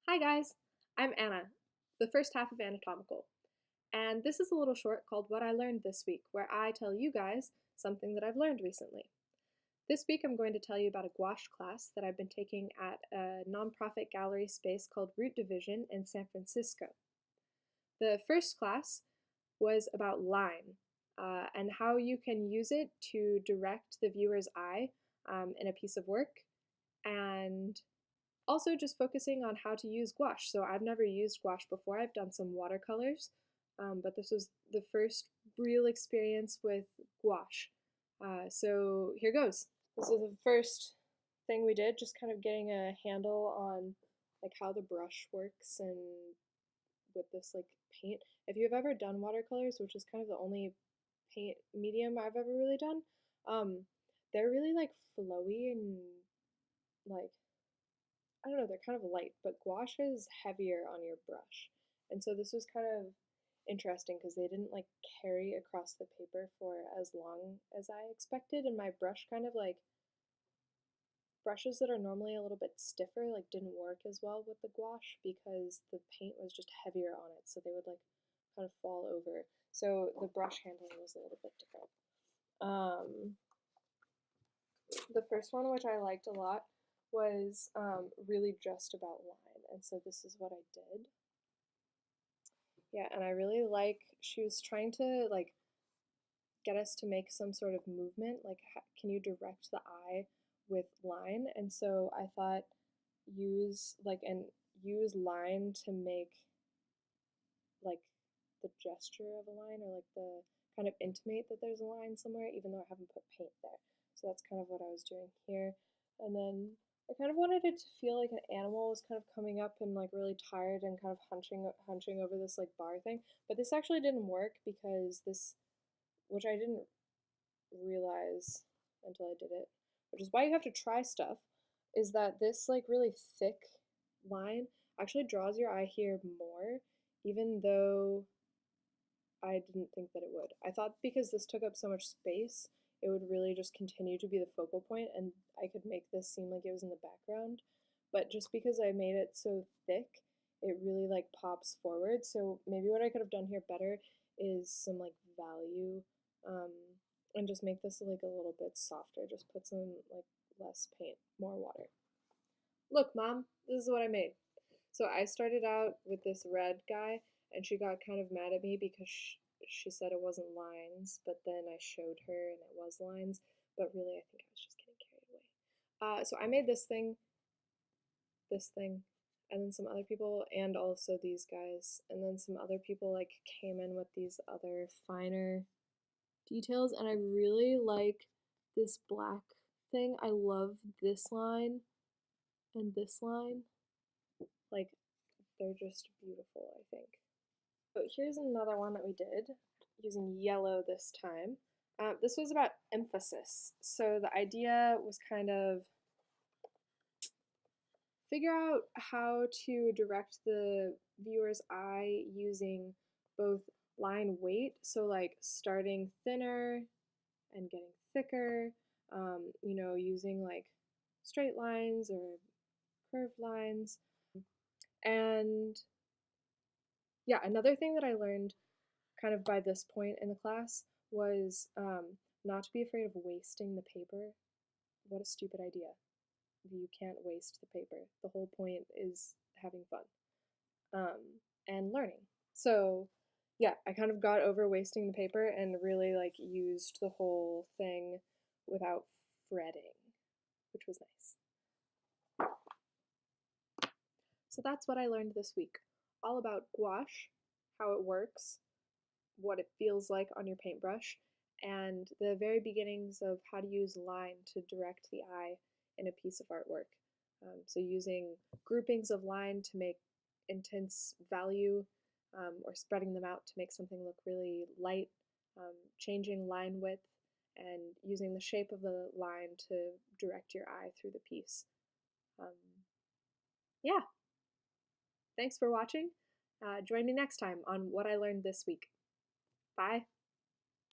Hi guys, I'm Anna, the first half of Anatomical, and this is a little short called What I Learned This Week, where I tell you guys something that I've learned recently. This week I'm going to tell you about a gouache class that I've been taking at a nonprofit gallery space called Root Division in San Francisco. The first class was about line and how you can use it to direct the viewer's eye in a piece of work, and also just focusing on how to use gouache. So I've never used gouache before. I've done some watercolors, but this was the first real experience with gouache. So here goes. This is the first thing we did, just kind of getting a handle on like how the brush works and with this like paint. If you've ever done watercolors, which is kind of the only paint medium I've ever really done, they're really like flowy and like I don't know, they're kind of light, but gouache is heavier on your brush. And so this was kind of interesting because they didn't like carry across the paper for as long as I expected, and my brush kind of like brushes that are normally a little bit stiffer like didn't work as well with the gouache because the paint was just heavier on it, so they would like kind of fall over. So the brush handling was a little bit different. The first one, which I liked a lot, was really just about line, and so this is what I did. Yeah, and I really like, she was trying to like get us to make some sort of movement, like can you direct the eye with line? And so I thought use line to make like the gesture of a line, or like the kind of intimate that there's a line somewhere, even though I haven't put paint there. So that's kind of what I was doing here. And then I kind of wanted it to feel like an animal was kind of coming up and like really tired and kind of hunching over this like bar thing. But this actually didn't work because this, which I didn't realize until I did it, which is why you have to try stuff, is that this like really thick line actually draws your eye here more, even though I didn't think that it would. I thought because this took up so much space, it would really just continue to be the focal point and I could make this seem like it was in the background. But just because I made it so thick, it really like pops forward. So maybe what I could have done here better is some like value, and just make this like a little bit softer. Just put some like less paint, more water. Look, Mom, this is what I made. So I started out with this red guy, and she got kind of mad at me because she said it wasn't lines, but then I showed her and it was lines, but really I think I was just getting carried away. So I made this thing, and then some other people, and also these guys, and then some other people like came in with these other finer details, and I really like this black thing. I love this line and this line. Like, they're just beautiful, I think. So here's another one that we did using yellow this time. This was about emphasis. So the idea was kind of figure out how to direct the viewer's eye using both line weight, so like starting thinner and getting thicker, using like straight lines or curved lines. And yeah, another thing that I learned kind of by this point in the class was not to be afraid of wasting the paper. What a stupid idea. You can't waste the paper. The whole point is having fun and learning. So yeah, I kind of got over wasting the paper and really like used the whole thing without fretting, which was nice. So that's what I learned this week. All about gouache, how it works, what it feels like on your paintbrush, and the very beginnings of how to use line to direct the eye in a piece of artwork. So using groupings of line to make intense value, or spreading them out to make something look really light, changing line width, and using the shape of the line to direct your eye through the piece. Yeah, thanks for watching. Join me next time on What I Learned This Week. Bye.